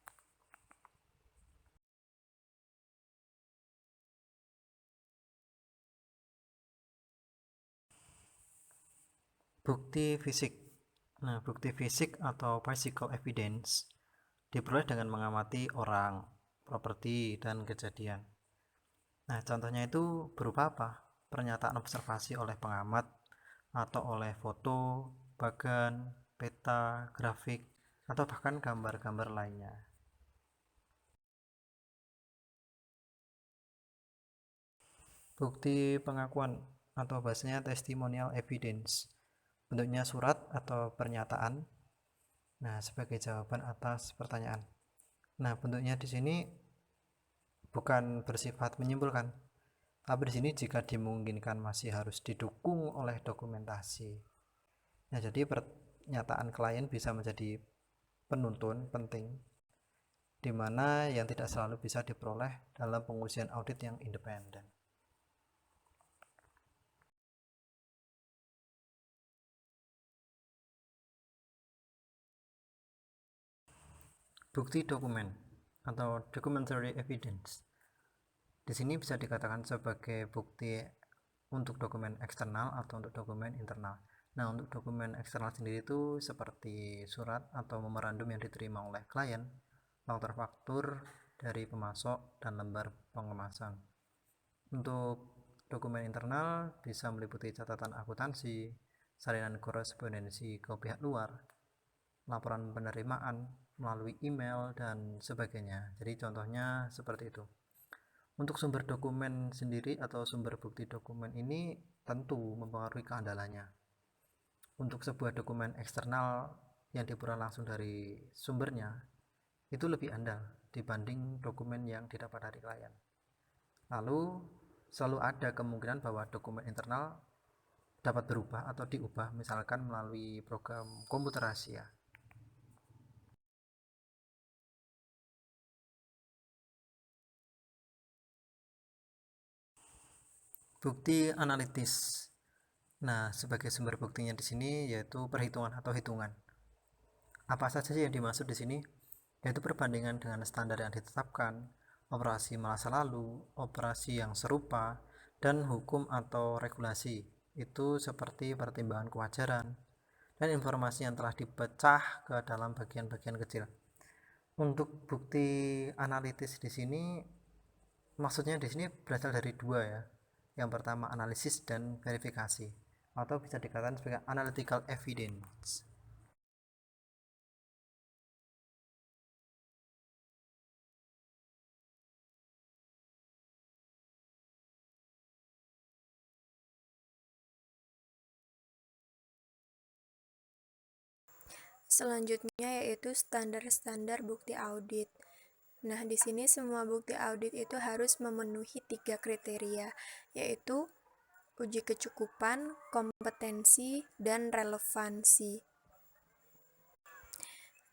Bukti fisik. Nah, bukti fisik atau physical evidence diperoleh dengan mengamati orang, properti, dan kejadian. Nah, contohnya itu berupa apa? Pernyataan observasi oleh pengamat atau oleh foto, bagan, peta, grafik, atau bahkan gambar-gambar lainnya. Bukti pengakuan atau bahasanya testimonial evidence. Bentuknya surat atau pernyataan. Nah, sebagai jawaban atas pertanyaan. Nah, bentuknya di sini bukan bersifat menyimpulkan, tapi di sini jika dimungkinkan masih harus didukung oleh dokumentasi. Nah, jadi pernyataan klien bisa menjadi penuntun penting, di mana yang tidak selalu bisa diperoleh dalam pengujian audit yang independen. Bukti dokumen atau documentary evidence. Di sini bisa dikatakan sebagai bukti untuk dokumen eksternal atau untuk dokumen internal. Nah, untuk dokumen eksternal sendiri itu seperti surat atau memorandum yang diterima oleh klien, faktur faktur dari pemasok, dan lembar pengemasan. Untuk dokumen internal bisa meliputi catatan akuntansi, salinan korespondensi ke pihak luar, laporan penerimaan melalui email, dan sebagainya. Jadi contohnya seperti itu. Untuk sumber dokumen sendiri atau sumber bukti dokumen ini tentu mempengaruhi keandalannya. Untuk sebuah dokumen eksternal yang diperoleh langsung dari sumbernya itu lebih andal dibanding dokumen yang didapat dari klien. Lalu selalu ada kemungkinan bahwa dokumen internal dapat berubah atau diubah, misalkan melalui program komputer rahasia. Bukti analitis. Nah, sebagai sumber buktinya di sini yaitu perhitungan atau hitungan. Apa saja sih yang dimaksud di sini? Yaitu perbandingan dengan standar yang ditetapkan, operasi masa lalu, operasi yang serupa, dan hukum atau regulasi. Itu seperti pertimbangan kewajaran dan informasi yang telah dipecah ke dalam bagian-bagian kecil. Untuk bukti analitis di sini maksudnya di sini berasal dari dua ya. Yang pertama, analisis dan verifikasi, atau bisa dikatakan sebagai analytical evidence.
Selanjutnya yaitu standar-standar bukti audit. Nah, di sini semua bukti audit itu harus memenuhi 3 kriteria, yaitu uji kecukupan, kompetensi, dan relevansi.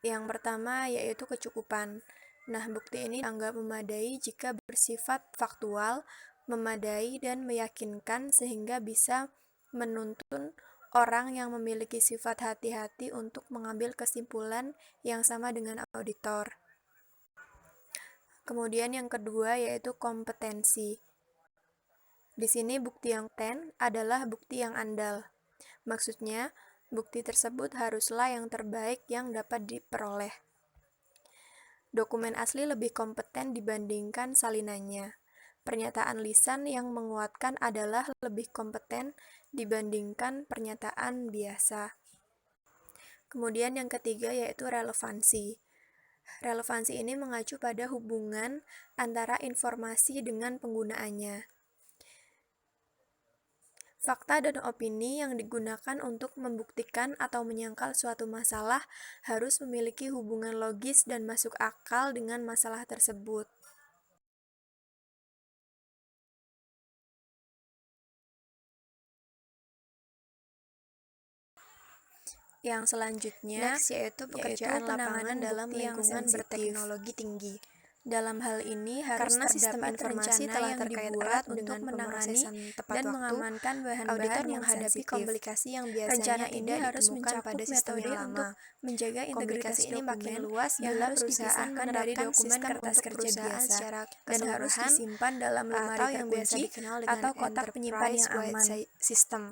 Yang pertama yaitu kecukupan. Nah, bukti ini dianggap memadai jika bersifat faktual, memadai, dan meyakinkan sehingga bisa menuntun orang yang memiliki sifat hati-hati untuk mengambil kesimpulan yang sama dengan auditor. Kemudian yang kedua yaitu kompetensi. Di sini bukti yang kompeten adalah bukti yang andal. Maksudnya, bukti tersebut haruslah yang terbaik yang dapat diperoleh. Dokumen asli lebih kompeten dibandingkan salinannya. Pernyataan lisan yang menguatkan adalah lebih kompeten dibandingkan pernyataan biasa. Kemudian yang ketiga yaitu relevansi. Relevansi ini mengacu pada hubungan antara informasi dengan penggunaannya. Fakta dan opini yang digunakan untuk membuktikan atau menyangkal suatu masalah harus memiliki hubungan logis dan masuk akal dengan masalah tersebut. Yang selanjutnya yaitu pekerjaan lapangan dalam lingkungan berteknologi tinggi. Dalam hal ini harus karena sistem informasi telah terbuat untuk menangani dan mengamankan bahan-bahan yang menghadapi komplikasi yang biasanya tidak harus mencakup metode untuk menjaga integritas ini makin luas bila perusahaan dari dokumen kertas kerja biasa dan harus disimpan dalam lemari yang biasa dikenal dengan atau kotak penyimpan yang aman. Sistem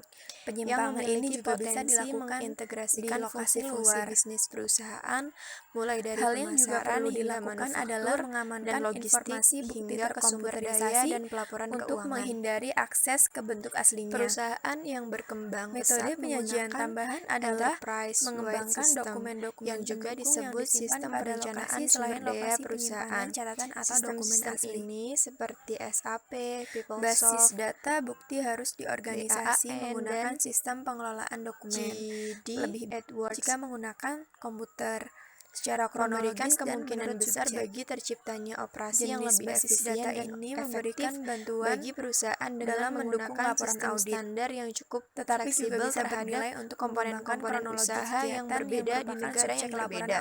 penyimpangan ini juga bisa dilakukan mengintegrasikan fungsi-fungsi bisnis perusahaan, mulai dari hal yang juga perlu dilakukan adalah mengamankan informasi hingga ke sumber daya dan pelaporan untuk menghindari akses ke bentuk aslinya. Perusahaan yang berkembang metode penyajian tambahan adalah mengembangkan dokumen-dokumen yang juga disebut sistem perencanaan sumber daya perusahaan. Catatan atau dokumen asli ini seperti SAP, PeopleSoft, basis data bukti harus diorganisasi menggunakan sistem pengelolaan dokumen. Lebih Edwards jika menggunakan komputer. Secara kronologis kemungkinan besar bagi terciptanya operasi yang lebih efisien dan ini memberikan bantuan bagi perusahaan dalam mendukung laporan audit standar yang cukup tetapi juga bisa bernilai untuk komponen-komponen usaha yang berbeda di negara yang berbeda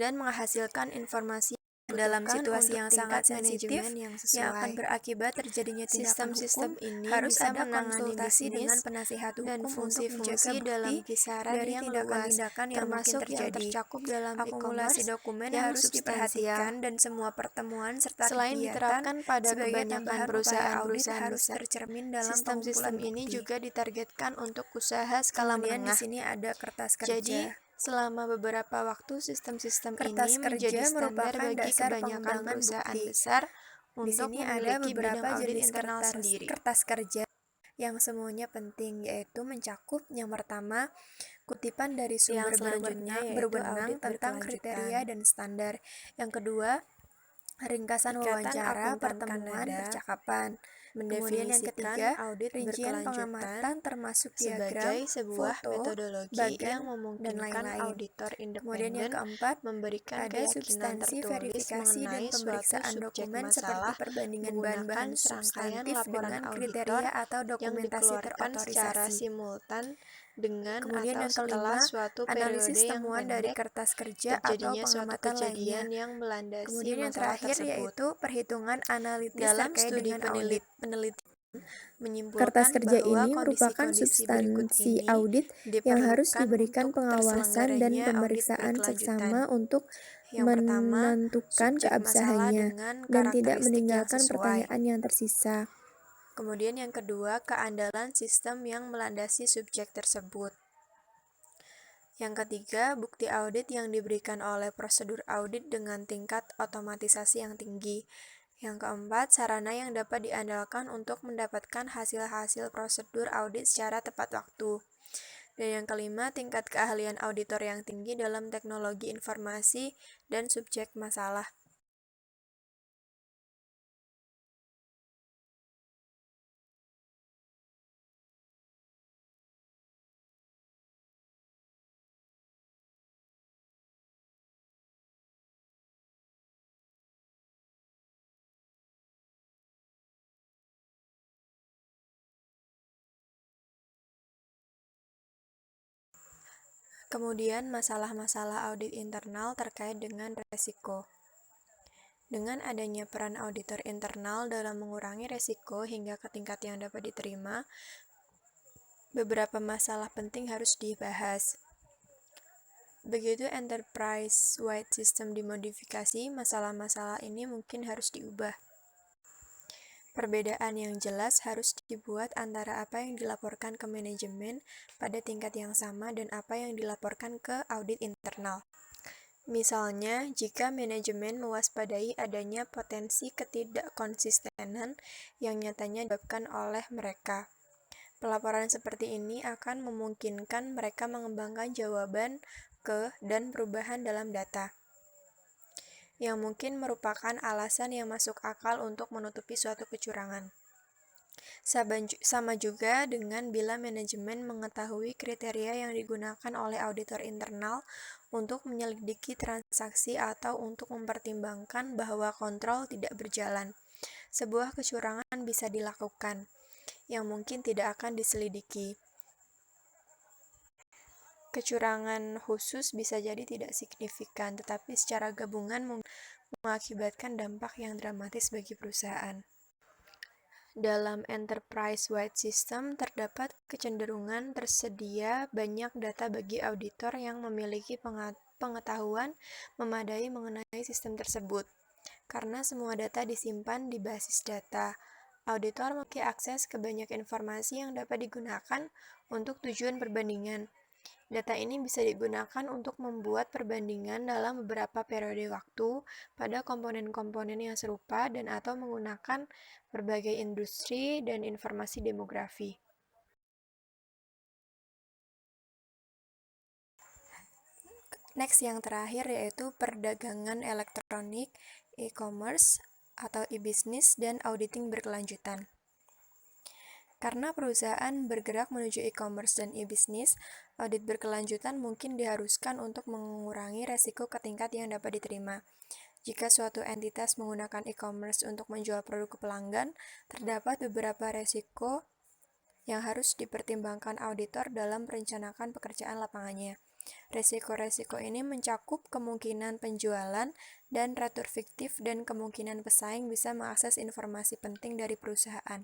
dan menghasilkan informasi dalam situasi yang sangat sensitif yang akan berakibat terjadinya tindakan hukum ini harus ada konsultasi dengan penasihat hukum dan fungsi-fungsi dalam kisaran dari tindakan-tindakan yang termasuk yang tercakup dalam akumulasi dokumen yang harus diperhatikan dan semua pertemuan serta selain diterapkan pada kebanyakan perusahaan harus tercermin dalam sistem ini juga ditargetkan untuk usaha skala menengah. Di sini ada kertas kerja. Jadi selama beberapa waktu sistem-sistem ini menjadi standar bagi kebanyakan perusahaan besar untuk memiliki beberapa jenis internal sendiri. Kertas kerja yang semuanya penting yaitu mencakup yang pertama kutipan dari sumber berwenang tentang kriteria dan standar. Yang kedua ringkasan wawancara, pertemuan, percakapan. Kemudian yang ketiga, rincian pengamatan termasuk diagram, sebuah metodologi yang memungkinkan auditor independen. Kemudian yang keempat, memberikan ada substansi verifikasi dan pemeriksaan dokumen seperti perbandingan bahan-bahan substantif dengan kriteria atau dokumentasi terotorisasi simultan dengan kemudian yang kelima, analisis temuan dari kertas kerja atau pengamatan lainnya. Yang melandasi kemudian yang terakhir yaitu perhitungan analitis dalam terkait dengan penelitian menyimpulkan
Kertas kerja
bahwa
ini merupakan substansi audit yang harus diberikan pengawasan dan pemeriksaan seksama untuk menentukan keabsahannya dan tidak meninggalkan pertanyaan yang tersisa.
Kemudian yang kedua, keandalan sistem yang melandasi subjek tersebut. Yang ketiga, bukti audit yang diberikan oleh prosedur audit dengan tingkat otomatisasi yang tinggi. Yang keempat, sarana yang dapat diandalkan untuk mendapatkan hasil-hasil prosedur audit secara tepat waktu. Dan yang kelima, tingkat keahlian auditor yang tinggi dalam teknologi informasi dan subjek masalah. Kemudian, masalah-masalah audit internal terkait dengan resiko. Dengan adanya peran auditor internal dalam mengurangi resiko hingga ke tingkat yang dapat diterima, beberapa masalah penting harus dibahas. Begitu enterprise-wide system dimodifikasi, masalah-masalah ini mungkin harus diubah. Perbedaan yang jelas harus dibuat antara apa yang dilaporkan ke manajemen pada tingkat yang sama dan apa yang dilaporkan ke audit internal. Misalnya, jika manajemen mewaspadai adanya potensi ketidakkonsistenan yang nyatanya disebabkan oleh mereka, pelaporan seperti ini akan memungkinkan mereka mengembangkan jawaban ke dan perubahan dalam data, yang mungkin merupakan alasan yang masuk akal untuk menutupi suatu kecurangan. Sama juga dengan bila manajemen mengetahui kriteria yang digunakan oleh auditor internal untuk menyelidiki transaksi atau untuk mempertimbangkan bahwa kontrol tidak berjalan. Sebuah kecurangan bisa dilakukan, yang mungkin tidak akan diselidiki. Kecurangan khusus bisa jadi tidak signifikan, tetapi secara gabungan mengakibatkan dampak yang dramatis bagi perusahaan. Dalam enterprise-wide system, terdapat kecenderungan tersedia banyak data bagi auditor yang memiliki pengetahuan memadai mengenai sistem tersebut. Karena semua data disimpan di basis data, auditor memiliki akses ke banyak informasi yang dapat digunakan untuk tujuan perbandingan. Data ini bisa digunakan untuk membuat perbandingan dalam beberapa periode waktu pada komponen-komponen yang serupa dan atau menggunakan berbagai industri dan informasi demografi. Next, yang terakhir yaitu perdagangan elektronik, e-commerce atau e-business dan auditing berkelanjutan. Karena perusahaan bergerak menuju e-commerce dan e-business, audit berkelanjutan mungkin diharuskan untuk mengurangi resiko ke tingkat yang dapat diterima. Jika suatu entitas menggunakan e-commerce untuk menjual produk ke pelanggan, terdapat beberapa resiko yang harus dipertimbangkan auditor dalam merencanakan pekerjaan lapangannya. Resiko-resiko ini mencakup kemungkinan penjualan dan retur fiktif dan kemungkinan pesaing bisa mengakses informasi penting dari perusahaan.